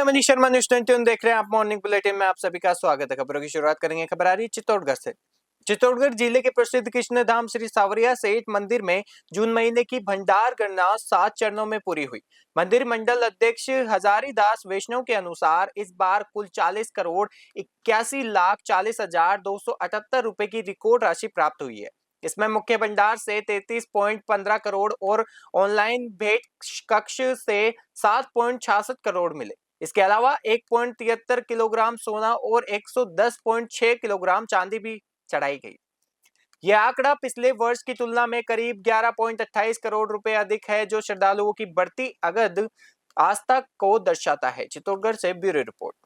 मैं मनीष शर्मा, न्यूज़ 21 देख रहे हैं आप। मॉर्निंग बुलेटिन में आप सभी का स्वागत है। खबरों की शुरुआत करेंगे। खबर आ रही है चित्तौड़गढ़ से। चित्तौड़गढ़ जिले के प्रसिद्ध कृष्णधाम श्री सावरिया सेठ मंदिर में जून महीने की भंडार गणना 7 चरणों में पूरी हुई। मंदिर मंडल अध्यक्ष हजारीदास वैष्णव के अनुसार इस बार कुल 40,81,40,278 रुपए की रिकॉर्ड राशि प्राप्त हुई है। इसमें मुख्य भंडार से 33.15 करोड़ और ऑनलाइन भेंट कक्ष से 7.66 करोड़ मिले। इसके अलावा 1.73 किलोग्राम सोना और 110.6 किलोग्राम चांदी भी चढ़ाई गई। यह आंकड़ा पिछले वर्ष की तुलना में करीब 11.28 करोड़ रुपए अधिक है, जो श्रद्धालुओं की बढ़ती अगद आस्था को दर्शाता है। चित्तौड़गढ़ से ब्यूरो रिपोर्ट।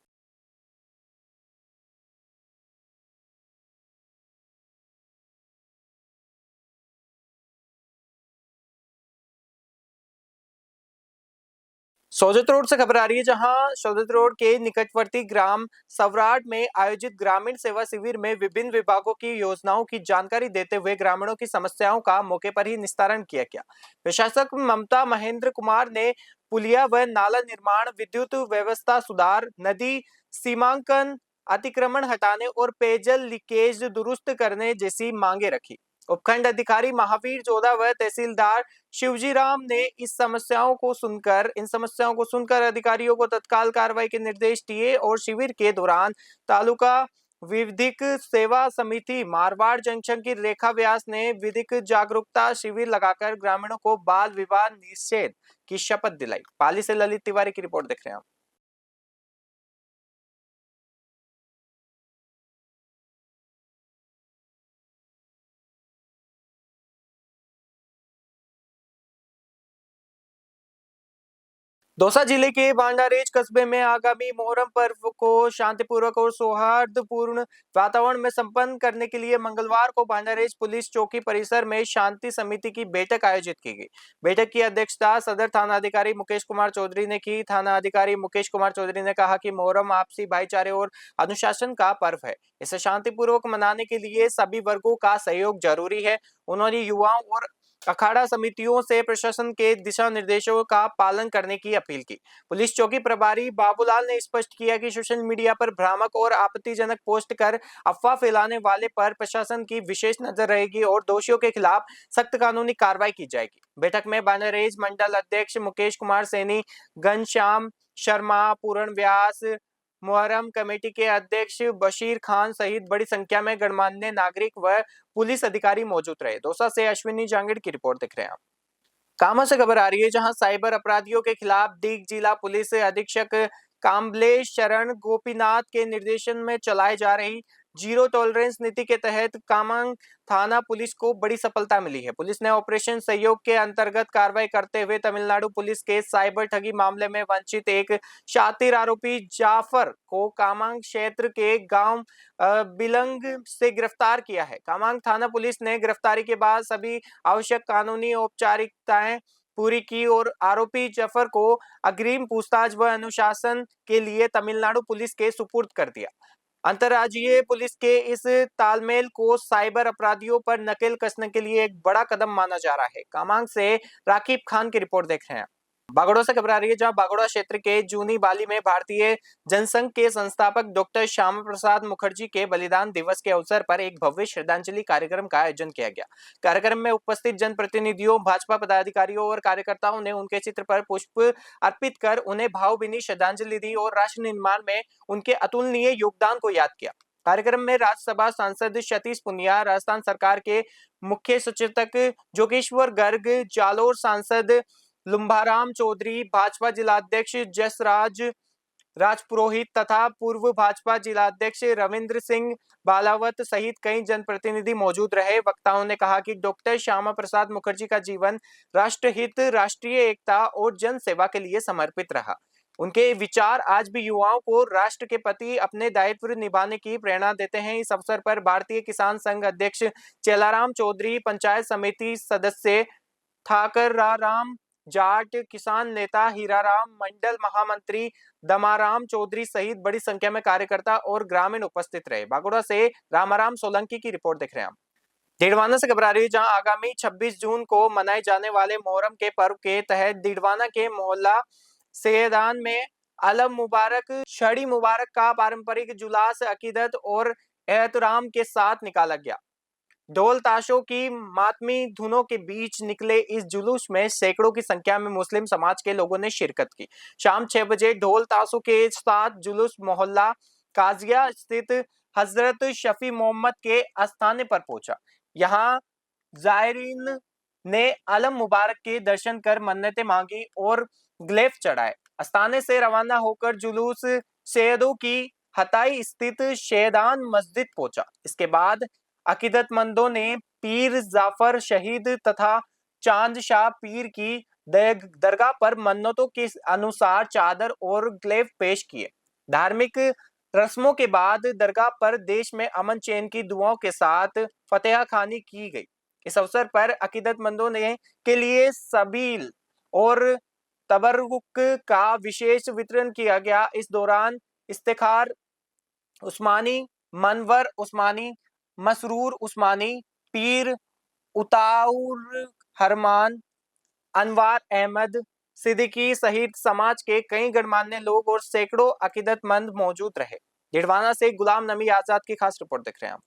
सोजत रोड से खबर आ रही है, जहां सोजत रोड के निकटवर्ती ग्राम सवराट में आयोजित ग्रामीण सेवा शिविर में विभिन्न विभागों की योजनाओं की जानकारी देते हुए ग्रामीणों की समस्याओं का मौके पर ही निस्तारण किया गया। प्रशासक ममता महेंद्र कुमार ने पुलिया व नाला निर्माण, विद्युत व्यवस्था सुधार, नदी सीमांकन अतिक्रमण हटाने और पेयजल लीकेज दुरुस्त करने जैसी मांगे रखी। उपखंड अधिकारी महावीर जोधा व तहसीलदार शिवजी राम ने इन समस्याओं को सुनकर अधिकारियों को तत्काल कार्रवाई के निर्देश दिए और शिविर के दौरान तालुका विधिक सेवा समिति मारवाड़ जंक्शन की रेखा व्यास ने विधिक जागरूकता शिविर लगाकर ग्रामीणों को बाल विवाह निषेध की शपथ दिलाई। पाली से ललित तिवारी की रिपोर्ट देख रहे हैं आप। दौसा जिले के बांडारेज कस्बे में आगामी मोहर्रम पर्व को शांतिपूर्वक और सौहार्दपूर्ण वातावरण में संपन्न करने के लिए मंगलवार को बांडारेज पुलिस चौकी परिसर में शांति समिति की बैठक आयोजित की गई। बैठक की अध्यक्षता सदर थाना अधिकारी मुकेश कुमार चौधरी ने की। थाना अधिकारी मुकेश कुमार चौधरी ने कहा कि मोहर्रम आपसी भाईचारे और अनुशासन का पर्व है। इसे शांतिपूर्वक मनाने के लिए सभी वर्गों का सहयोग जरूरी है। उन्होंने युवाओं और अखाड़ा समितियों से प्रशासन के दिशा निर्देशों का पालन करने की अपील की। पुलिस चौकी प्रभारी बाबूलाल ने स्पष्ट किया कि सोशल मीडिया पर भ्रामक और आपत्तिजनक पोस्ट कर अफवाह फैलाने वाले पर प्रशासन की विशेष नजर रहेगी और दोषियों के खिलाफ सख्त कानूनी कार्रवाई की जाएगी। बैठक में बांडारेज मंडल अध्यक्ष मुकेश कुमार सैनी, घनश्याम शर्मा, पूर्ण व्यास, मुहर्रम कमेटी के अध्यक्ष बशीर खान सहित बड़ी संख्या में गणमान्य नागरिक व पुलिस अधिकारी मौजूद रहे। दौसा से अश्विनी जांगड़ की रिपोर्ट देख रहे हैं आप। कामा से खबर आ रही है, जहां साइबर अपराधियों के खिलाफ दीग जिला पुलिस अधीक्षक काम्बलेश शरण गोपीनाथ के निर्देशन में चलाई जा रही जीरो टॉलरेंस नीति के तहत कामांग थाना पुलिस को बड़ी सफलता मिली है। पुलिस ने ऑपरेशन सहयोग के अंतर्गत कार्रवाई करते हुए तमिलनाडु पुलिस के साइबर ठगी मामले में वंचित एक शातिर आरोपी जाफर को कामांग क्षेत्र के गांव बिलंग से गिरफ्तार किया है। कामांग थाना पुलिस ने गिरफ्तारी के बाद सभी आवश्यक कानूनी औपचारिकताएं पूरी की और आरोपी जफर को अग्रिम पूछताछ व अनुशासन के लिए तमिलनाडु पुलिस के सुपुर्द कर दिया। अंतर्राज्यीय पुलिस के इस तालमेल को साइबर अपराधियों पर नकेल कसने के लिए एक बड़ा कदम माना जा रहा है। कामांग से राकिब खान की रिपोर्ट देख रहे हैं। बागोड़ा से खबर आ रही है, जहां बागोड़ा क्षेत्र के जूनी बाली में भारतीय जनसंघ के संस्थापक डॉक्टर श्यामा प्रसाद मुखर्जी के बलिदान दिवस के अवसर पर एक भव्य श्रद्धांजलि कार्यक्रम का आयोजन किया गया। कार्यक्रम में उपस्थित जनप्रतिनिधियों, भाजपा पदाधिकारियों और कार्यकर्ताओं ने उनके चित्र पर पुष्प अर्पित कर उन्हें भावभीनी श्रद्धांजलि दी और राष्ट्र निर्माण में उनके अतुलनीय योगदान को याद किया। कार्यक्रम में राज्यसभा सांसद सतीश पुनिया, राजस्थान सरकार के मुख्य सचेतक जोगेश्वर गर्ग, जालोर सांसद लुम्भाराम चौधरी, भाजपा जिलाध्यक्ष जसराज राजपुरोहित तथा पूर्व भाजपा जिलाध्यक्ष रविंद्र सिंह बालावत सहित कई जनप्रतिनिधि मौजूद रहे। वक्ताओं ने कहा कि डॉक्टर श्यामा प्रसाद मुखर्जी का जीवन राष्ट्रहित, राष्ट्रीय एकता और जन सेवा के लिए समर्पित रहा। उनके विचार आज भी युवाओं को राष्ट्र के प्रति अपने दायित्व निभाने की प्रेरणा देते हैं। इस अवसर पर भारतीय किसान संघ अध्यक्ष चेलाराम चौधरी, पंचायत समिति सदस्य ठाकर राम जाट, किसान नेता हीराराम, मंडल महामंत्री दमाराम चौधरी सहित बड़ी संख्या में कार्यकर्ता और ग्रामीण उपस्थित रहे। बागोड़ा से रामाराम सोलंकी की रिपोर्ट देख रहे हैं हम। डीडवाना से खबर आ रही है, जहां आगामी 26 जून को मनाए जाने वाले मोहर्रम के पर्व के तहत डीडवाना के मोहल्ला सैयदान में अलम मुबारक शड़ी मुबारक का पारंपरिक जुलास अकीदत और एहतराम के साथ निकाला गया। ढोल ताशों की मातमी धुनों के बीच निकले इस जुलूस में सैकड़ों की संख्या में मुस्लिम समाज के लोगों ने शिरकत की। शाम 6 बजे ढोल ताशों के साथ जुलूस मोहल्ला काजिया स्थित हजरत शफी मोहम्मद के आस्थाने पर पहुंचा। यहाँ जायरीन ने अलम मुबारक के दर्शन कर मन्नतें मांगी और ग्लेफ चढ़ाए। आस्थाने से रवाना होकर जुलूस सैयदों की हताई स्थित शेदान मस्जिद पहुंचा। इसके बाद अकीदतमंदों ने पीर जाफर शहीद तथा चांद शाह पीर की दरगाह पर मन्नतों के अनुसार चादर और ग्लेफ पेश किए। धार्मिक रस्मों के बाद दरगाह पर देश में अमन चैन की दुआओं के साथ फतेहा खानी की गई। इस अवसर पर अकीदतमंदों ने के लिए सबील और तबर्रुक का विशेष वितरण किया गया। इस दौरान इफ्तिखार उस्मानी, मनवर उस्मानी, मसरूर उस्मानी, पीर उताउर हरमान, अनवार अहमद सिद्दीकी सहित समाज के कई गणमान्य लोग और सैकड़ों अकीदतमंद मौजूद रहे। डिडवाना से गुलाम नबी आजाद की खास रिपोर्ट देख रहे हैं आप।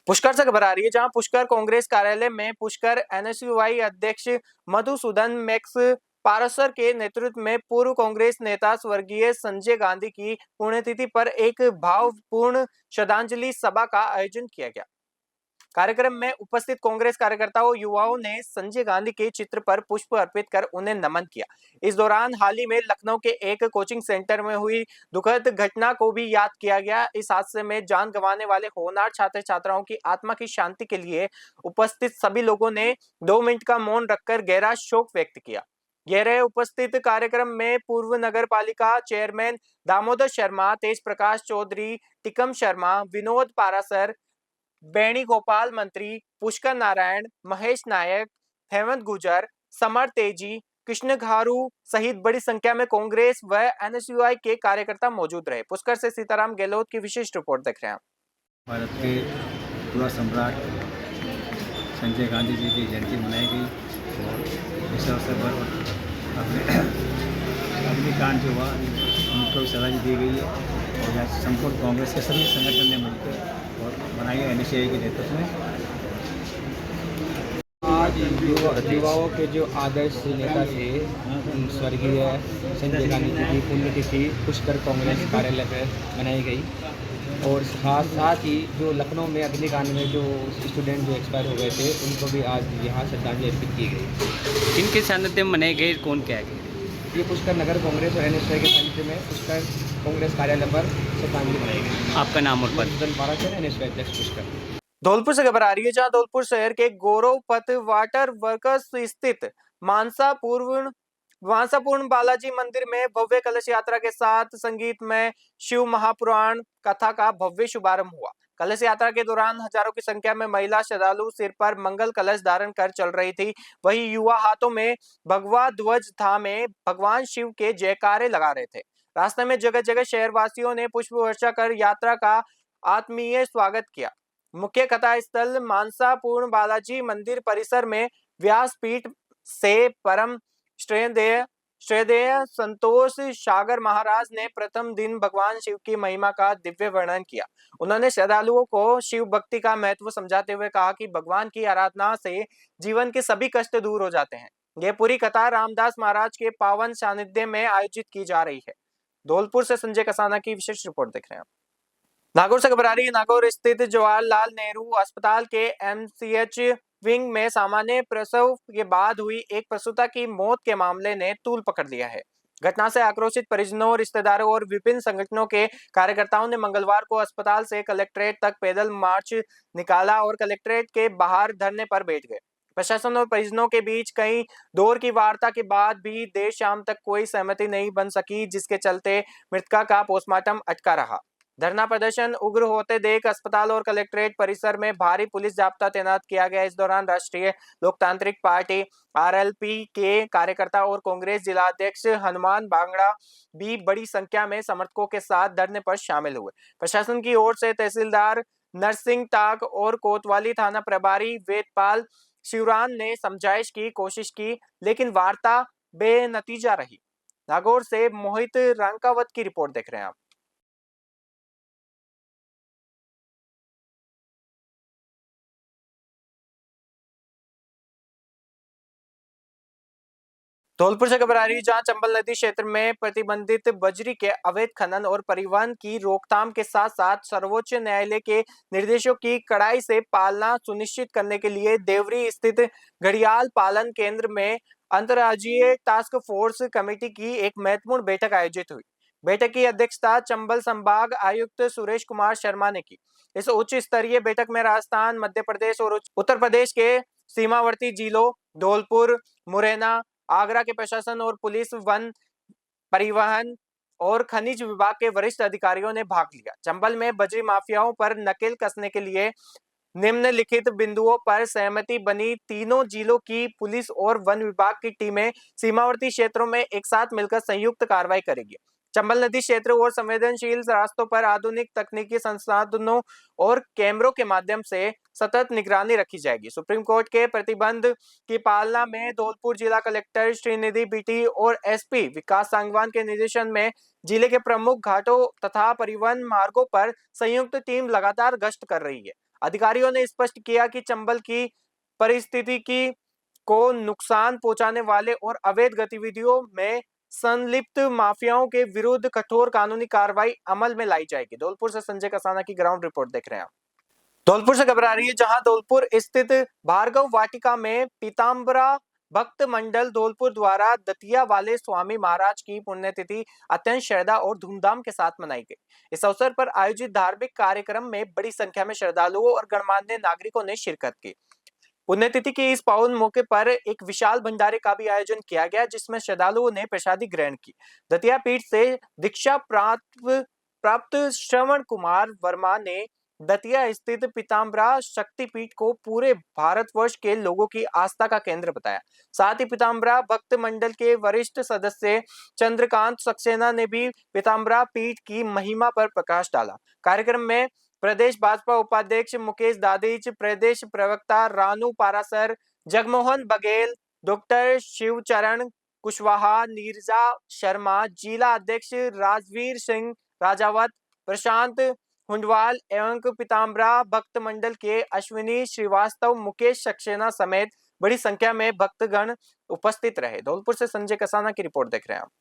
पुष्कर से खबर आ रही है, जहां पुष्कर कांग्रेस कार्यालय में पुष्कर एनएसयूआई अध्यक्ष मधुसूदन मैक्स पारासर के नेतृत्व में पूर्व कांग्रेस नेता स्वर्गीय संजय गांधी की पुण्यतिथि पर एक भावपूर्ण श्रद्धांजलि सभा का आयोजन किया गया। कार्यक्रम में उपस्थित कांग्रेस कार्यकर्ताओं युवाओं ने संजय गांधी के चित्र पर पुष्प अर्पित कर उन्हें नमन किया। इस दौरान हाल ही में लखनऊ के एक कोचिंग सेंटर में हुई दुखद घटना को भी याद किया गया। इस हादसे में जान गंवाने वाले होनहार छात्र छात्राओं की आत्मा की शांति के लिए उपस्थित सभी लोगों ने 2 मिनट का मौन रखकर गहरा शोक व्यक्त किया। यह रहे उपस्थित कार्यक्रम में पूर्व नगर पालिका चेयरमैन दामोदर शर्मा, तेज प्रकाश चौधरी, टिकम शर्मा, विनोद पारासर, वेणुगोपाल मंत्री, पुष्कर नारायण, महेश नायक, हेमंत गुजर, समर तेजी, कृष्ण घारू सहित बड़ी संख्या में कांग्रेस व एनएसयूआई के कार्यकर्ता मौजूद रहे। पुष्कर से सीताराम गहलोत की विशेष रिपोर्ट देख रहे हैं। भारत के युवा सम्राट संजय गांधी जी की जयंती मनाई गई और इस अवसर पर अपने अग्निकांड जो हुआ उनको श्रद्धांजलि दी गई है और यहाँ संपूर्ण कांग्रेस के सभी संगठन ने मिलकर और बनाई है एनएसयूआई के नेतृत्व में। आज युवाओं के जो आदर्श नेता थे स्वर्गीय संजय गांधी जी की पुण्यतिथि पुष्कर कांग्रेस कार्यालय पर मनाई गई और साथ ही जो लखनऊ में अग्निकांड में जो स्टूडेंट जो एक्सपायर हो गए थे उनको भी आज यहाँ श्रद्धांजलि अर्पित की गई। किनके सानिध्य में मनाए गए, कौन क्या है? ये पुष्कर नगर कांग्रेस और एनएसयूआई के सानिध्य में पुष्कर कांग्रेस कार्यालय पर श्रद्धांजलि मनाई गई। आपका नाम और पद? मधुसूदन पारासर, एनएसयूआई अध्यक्ष पुष्कर। धौलपुर से खबर आ रही है, जहां धौलपुर शहर के गौरवपथ वाटर वर्कर्स स्थित मानसापूर्ण बालाजी मंदिर में भव्य कलश यात्रा के साथ संगीतमय शिव महापुराण कथा का भव्य शुभारंभ हुआ। कलश यात्रा के दौरान हजारों की संख्या में महिला श्रद्धालु सिर पर मंगल कलश धारण कर चल रही थी। वहीं युवा हाथों में भगवा ध्वज थामे भगवान शिव के जयकारे लगा रहे थे। रास्ते में जगह जगह शहरवासियों ने पुष्प वर्षा कर यात्रा का आत्मीय स्वागत किया। मुख्य कथा स्थल मानसापूर्ण बालाजी मंदिर परिसर में व्यासपीठ से परम श्रद्धेय संतोष सागर महाराज ने प्रथम दिन भगवान शिव की महिमा का दिव्य वर्णन किया। उन्होंने श्रद्धालुओं को शिव भक्ति का महत्व समझाते हुए कहा कि भगवान की आराधना से जीवन के सभी कष्ट दूर हो जाते हैं। यह पूरी कथा रामदास महाराज के पावन सानिध्य में आयोजित की जा रही है। धौलपुर से संजय कसाना की विशेष रिपोर्ट देख रहे हैं। नागौर से खबर आ रही है, नागौर स्थित जवाहरलाल नेहरू अस्पताल के एमसीएच विंग में सामान्य प्रसव के बाद हुई एक प्रसूता की मौत के मामले ने तूल पकड़ लिया है। घटना से आक्रोशित परिजनों, रिश्तेदारों और विभिन्न संगठनों के कार्यकर्ताओं ने मंगलवार को अस्पताल से कलेक्ट्रेट तक पैदल मार्च निकाला और कलेक्ट्रेट के बाहर धरने पर बैठ गए। प्रशासन और परिजनों के बीच कई दौर की वार्ता के बाद भी देर शाम तक कोई सहमति नहीं बन सकी, जिसके चलते मृतका का पोस्टमार्टम अटका रहा। धरना प्रदर्शन उग्र होते देख अस्पताल और कलेक्ट्रेट परिसर में भारी पुलिस जाब्ता तैनात किया गया। इस दौरान राष्ट्रीय लोकतांत्रिक पार्टी आरएलपी के कार्यकर्ता और कांग्रेस जिला अध्यक्ष हनुमान बांगड़ा भी बड़ी संख्या में समर्थकों के साथ धरने पर शामिल हुए। प्रशासन की ओर से तहसीलदार नरसिंह ताक और कोतवाली थाना प्रभारी वेदपाल शिवरान ने समझाइश की कोशिश की, लेकिन वार्ता बेनतीजा रही। नागौर से मोहित रांकावत की रिपोर्ट देख रहे हैं आप। धौलपुर से खबर आ रही है, जहां चंबल नदी क्षेत्र में प्रतिबंधित बजरी के अवैध खनन और परिवहन की रोकथाम के साथ साथ सर्वोच्च न्यायालय के निर्देशों की कड़ाई से पालना सुनिश्चित करने के लिए देवरी स्थित घड़ियाल पालन केंद्र में अंतर्राज्यीय टास्क फोर्स कमेटी की एक महत्वपूर्ण बैठक आयोजित हुई। बैठक की अध्यक्षता चंबल संभाग आयुक्त सुरेश कुमार शर्मा ने की। इस उच्च स्तरीय बैठक में राजस्थान, मध्य प्रदेश और उत्तर प्रदेश के सीमावर्ती जिलों धौलपुर, मुरैना, आगरा के प्रशासन और पुलिस, वन, परिवहन और खनिज विभाग के वरिष्ठ अधिकारियों ने भाग लिया। चंबल में बजरी माफियाओं पर नकेल कसने के लिए निम्नलिखित बिंदुओं पर सहमति बनी। तीनों जिलों की पुलिस और वन विभाग की टीमें सीमावर्ती क्षेत्रों में एक साथ मिलकर संयुक्त कार्रवाई करेगी। चंबल नदी क्षेत्र और संवेदनशील रास्तों पर आधुनिक तकनीकी संसाधनों और कैमरों के माध्यम से सतत निगरानी रखी जाएगी। सुप्रीम कोर्ट के प्रतिबंध की पालना में धौलपुर जिला कलेक्टर श्रीनिधि बीटी और एसपी विकास सांगवान के निर्देशन में जिले के प्रमुख घाटों तथा परिवहन मार्गों पर संयुक्त टीम लगातार गश्त कर रही है। अधिकारियों ने स्पष्ट किया कि चंबल की परिस्थितिकी को नुकसान पहुंचाने वाले और अवैध गतिविधियों में संलिप्त माफियाओं के विरुद्ध कठोर कानूनी कार्रवाई अमल में लाई जाएगी। धौलपुर से संजय कसाना की ग्राउंड रिपोर्ट देख रहे हैं आप। धौलपुर से खबर आ रही है, जहां धौलपुर स्थित भार्गव वाटिका में पीताम्बरा भक्त मंडल धौलपुर द्वारा दतिया वाले स्वामी महाराज की पुण्यतिथि अत्यंत श्रद्धा और धूमधाम के साथ मनाई गई। इस अवसर पर आयोजित धार्मिक कार्यक्रम में बड़ी संख्या में श्रद्धालुओं और गणमान्य नागरिकों ने शिरकत की। पुण्यतिथि के इस पावन मौके पर एक विशाल भंडारे का भी आयोजन किया गया, जिसमें श्रद्धालुओं ने प्रसादी ग्रहण की। दतिया पीठ से दीक्षा प्राप्त श्रवण कुमार वर्मा ने दतिया स्थित पीताम्बरा शक्तिपीठ को पूरे भारतवर्ष के लोगों की आस्था का केंद्र बताया। साथ ही पीताम्बरा भक्त मंडल के वरिष्ठ सदस्य चंद्रकांत सक्सेना ने भी पीताम्बरा पीठ की महिमा पर प्रकाश डाला। कार्यक्रम में प्रदेश भाजपा उपाध्यक्ष मुकेश दादीच, प्रदेश प्रवक्ता रानू पारासर, जगमोहन बघेल, डॉक्टर शिवचरण कुशवाहा, नीरजा शर्मा, जिला अध्यक्ष राजवीर सिंह राजावत, प्रशांत हुंडवाल एवं पीताम्बरा भक्त मंडल के अश्विनी श्रीवास्तव, मुकेश सक्सेना समेत बड़ी संख्या में भक्तगण उपस्थित रहे। धौलपुर से संजय कसाना की रिपोर्ट देख रहे हैं आप।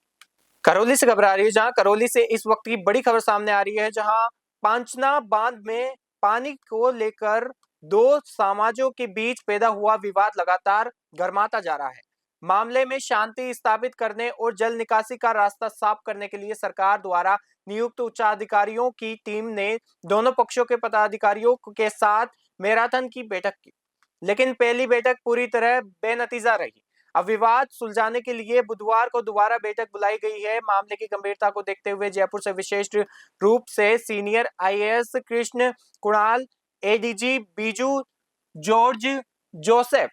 करौली से खबर आ रही है, जहां करौली से इस वक्त की बड़ी खबर सामने आ रही है, जहां पांचना बांध में पानी को लेकर दो समाजों के बीच पैदा हुआ विवाद लगातार गर्माता जा रहा है। मामले में शांति स्थापित करने और जल निकासी का रास्ता साफ करने के लिए सरकार द्वारा नियुक्त उच्चाधिकारियों की टीम ने दोनों पक्षों के पदाधिकारियों के साथ मैराथन की बैठक की, लेकिन पहली बैठक पूरी तरह बेनतीजा रही। अब विवाद सुलझाने के लिए बुधवार को दोबारा बैठक बुलाई गई है। मामले की गंभीरता को देखते हुए जयपुर से विशेष रूप से senior IAS Krishna Kunal, ADG Biju George Joseph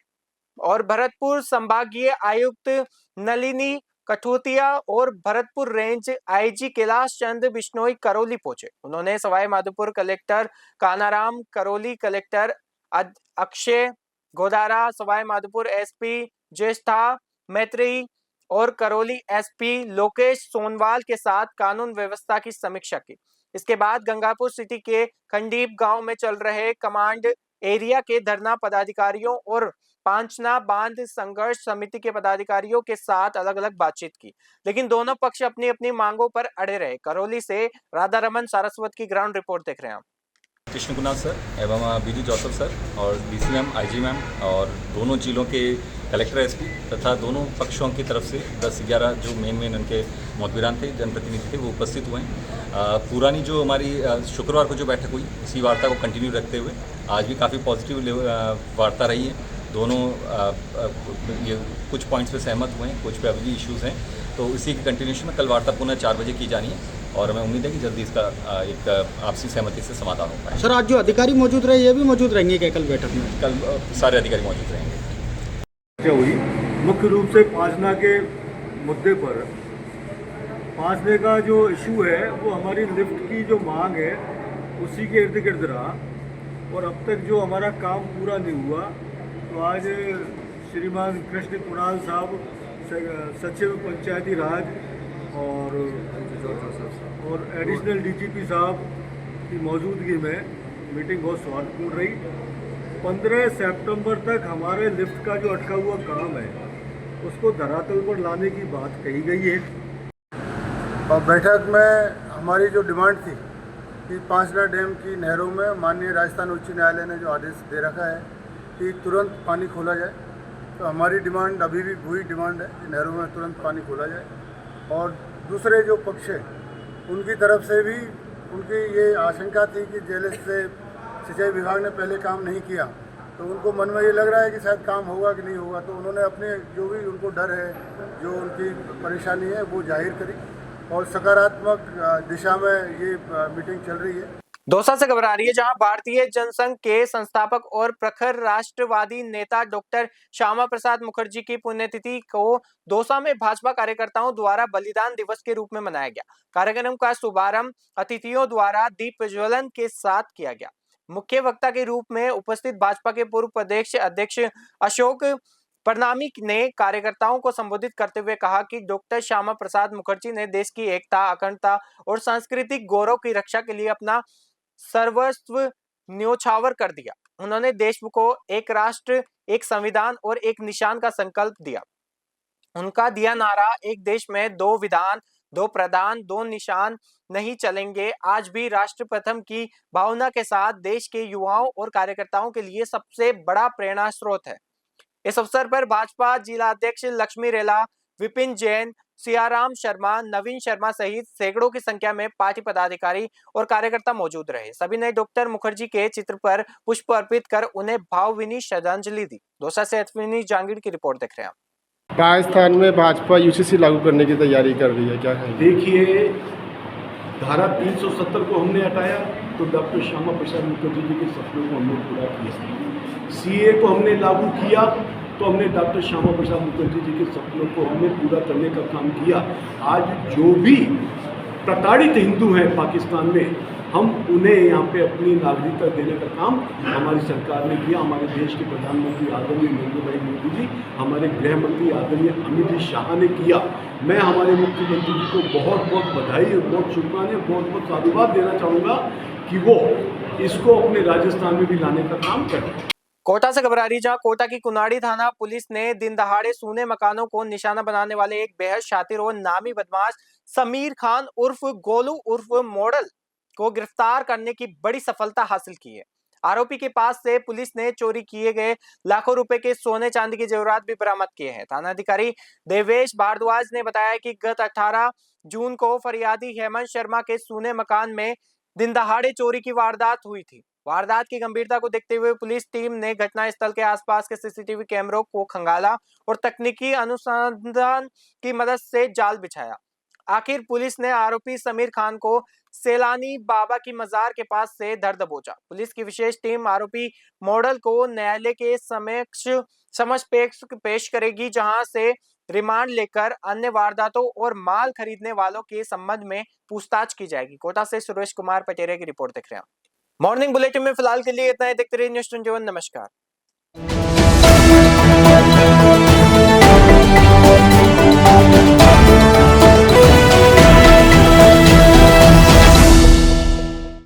और भरतपुर संभागीय आयुक्त नलिनी कठोतिया और भरतपुर रेंज आईजी कैलाश चंद बिश्नोई करौली पहुंचे। उन्होंने Sawai Madhopur collector Kanaram, Karauli collector Akshay Godara, Sawai Madhopur SP Jyeshtha Maitri और करौली एसपी लोकेश सोनवाल के साथ कानून व्यवस्था की समीक्षा की। इसके बाद गंगापुर सिटी के खंडीप गांव में चल रहे कमांड एरिया के धरना पदाधिकारियों और पांचना बांध संघर्ष समिति के पदाधिकारियों के साथ अलग अलग बातचीत की, लेकिन दोनों पक्ष अपनी अपनी मांगों पर अड़े रहे। करौली से राधा रमन सारस्वत की ग्राउंड रिपोर्ट देख रहे हैं आप। कृष्ण कुणाल सर एवं बीजू जोसेफ सर और डीसी मैम, आईजी मैम और दोनों जिलों के कलेक्टर एसपी तथा दोनों पक्षों की तरफ से 10-11 जो मेन उनके मोहतबीरान थे, जनप्रतिनिधि थे, वो उपस्थित हुए हैं। पुरानी जो हमारी शुक्रवार को जो बैठक हुई, इसी वार्ता को कंटिन्यू रखते हुए आज भी काफ़ी पॉजिटिव वार्ता रही है। दोनों ये कुछ पॉइंट्स पे सहमत हुए हैं, कुछ पे अभी भी इश्यूज़ हैं, तो इसी की कंटिन्यूशन में कल वार्ता पुनः 4 बजे की जानी है और हमें उम्मीद है कि जल्दी इसका एक आपसी सहमति से समाधान हो पाए। सर, आज जो अधिकारी मौजूद रहे ये भी मौजूद रहेंगे क्या कल बैठक में? कल सारे अधिकारी मौजूद रहेंगे। क्या हुई मुख्य रूप से पांचना के मुद्दे पर, पांचने का जो इशू है वो हमारी लिफ्ट की जो मांग है उसी के इर्द गिर्द रहा और अब तक जो हमारा काम पूरा नहीं हुआ। तो आज श्रीमान कृष्ण कुणाल साहब, सचिव पंचायती राज और एडिशनल डीजीपी साहब की मौजूदगी में मीटिंग बहुत सौहार्दपूर्ण रही। 15 सितंबर तक हमारे लिफ्ट का जो अटका हुआ काम है उसको धरातल पर लाने की बात कही गई है। और बैठक में हमारी जो डिमांड थी कि पांचना डैम की नहरों में माननीय राजस्थान उच्च न्यायालय ने जो आदेश दे रखा है कि तुरंत पानी खोला जाए, तो हमारी डिमांड अभी भी वही डिमांड है कि नहरों में तुरंत पानी खोला जाए। और दूसरे जो पक्ष है उनकी तरफ से भी उनकी ये आशंका थी कि जेल से सिंचाई विभाग ने पहले काम नहीं किया, तो उनको मन में ये लग रहा है कि शायद काम होगा कि नहीं होगा, तो उन्होंने अपने जो भी उनको डर है, जो उनकी परेशानी है वो जाहिर करी और सकारात्मक दिशा में ये मीटिंग चल रही है। दौसा से खबर आ रही है, जहां भारतीय जनसंघ के संस्थापक और प्रखर राष्ट्रवादी नेता डॉक्टर श्यामा प्रसाद मुखर्जी की पुण्यतिथि को दौसा में भाजपा कार्यकर्ताओं द्वारा बलिदान दिवस के रूप में मनाया गया। कार्यक्रम का शुभारंभ अतिथियों द्वारा दीप प्रज्वलन के साथ किया गया। मुख्य वक्ता के रूप में उपस्थित भाजपा के पूर्व प्रदेश अध्यक्ष अशोक परनामी ने कार्यकर्ताओं को संबोधित करते हुए कहा कि डॉक्टर श्यामा प्रसाद मुखर्जी ने देश की एकता, अखंडता और सांस्कृतिक गौरव की रक्षा के लिए अपना सर्वस्व न्योछावर कर दिया। उन्होंने देश को एक राष्ट्र, एक संविधान और एक निशान का संकल्प दिया। उनका दिया नारा एक देश में दो विधान, दो प्रधान, दो निशान नहीं चलेंगे आज भी राष्ट्र प्रथम की भावना के साथ देश के युवाओं और कार्यकर्ताओं के लिए सबसे बड़ा प्रेरणा स्रोत है। इस अवसर पर भाजपा जिला अध्यक्ष लक्ष्मी रेला, विपिन जैन, सियाराम शर्मा, नवीन शर्मा सहित सैकड़ों की संख्या में पार्टी पदाधिकारी और कार्यकर्ता मौजूद रहे। सभी ने डॉक्टर मुखर्जी के चित्र पर पुष्प अर्पित कर उन्हें भावभीनी श्रद्धांजलि दी। दौसा से अश्विनी जहांगीर की रिपोर्ट देख रहे हैं। राजस्थान में भाजपा यूसीसी लागू करने की तैयारी कर रही है, क्या कहेंगे? देखिए, धारा 370 को हमने हटाया तो डॉक्टर श्यामा प्रसाद मुखर्जी जी के सपनों को हमने पूरा किया। सीए को हमने लागू किया तो हमने डॉक्टर श्यामा प्रसाद मुखर्जी जी के सपनों को हमने पूरा करने का काम किया। आज जो भी प्रताड़ित हिंदू हैं पाकिस्तान में, हम उन्हें यहाँ पे अपनी नागरिकता देने का काम हमारी सरकार ने किया। हमारे देश के प्रधानमंत्री आदरणीय नरेंद्र भाई मोदी जी, हमारे गृह मंत्री आदरणीय अमित शाह ने किया। मैं हमारे मुख्यमंत्री जी को बहुत बहुत बधाई और बहुत शुभकामनाएं, बहुत बहुत साधुवाद देना चाहूँगा कि वो इसको अपने राजस्थान में भी लाने का काम करें। कोटा से खबर आ रही है, जहां कोटा की कुनाड़ी थाना पुलिस ने दिन दहाड़े सूने मकानों को निशाना बनाने वाले एक बेहद शातिर और नामी बदमाश समीर खान उर्फ गोलू उर्फ मॉडल को गिरफ्तार करने की बड़ी सफलता हासिल की है। आरोपी के पास से पुलिस ने चोरी किए गए लाखों रुपए के सोने चांदी के जेवरात भी बरामद किए हैं। थानाधिकारी देवेश भारद्वाज ने बताया कि गत 18 जून को फरियादी हेमंत शर्मा के सूने मकान में दिन दहाड़े चोरी की वारदात हुई थी। वारदात की गंभीरता को देखते हुए पुलिस टीम ने घटनास्थल के आसपास के सीसीटीवी कैमरों को खंगाला और तकनीकी अनुसंधान की मदद से जाल बिछाया। आखिर पुलिस ने आरोपी समीर खान को सैलानी बाबा की मजार के पास से धर दबोचा। पुलिस की विशेष टीम आरोपी मॉडल को न्यायालय के समक्ष पेश करेगी, जहां से रिमांड लेकर अन्य वारदातों और माल खरीदने वालों के संबंध में पूछताछ की जाएगी। कोटा से सुरेश कुमार पटेरे की रिपोर्ट देख रहे हैं। मॉर्निंग बुलेटिन में फिलहाल के लिए इतना ही। देखते रहिए न्यूज़ 21। नमस्कार।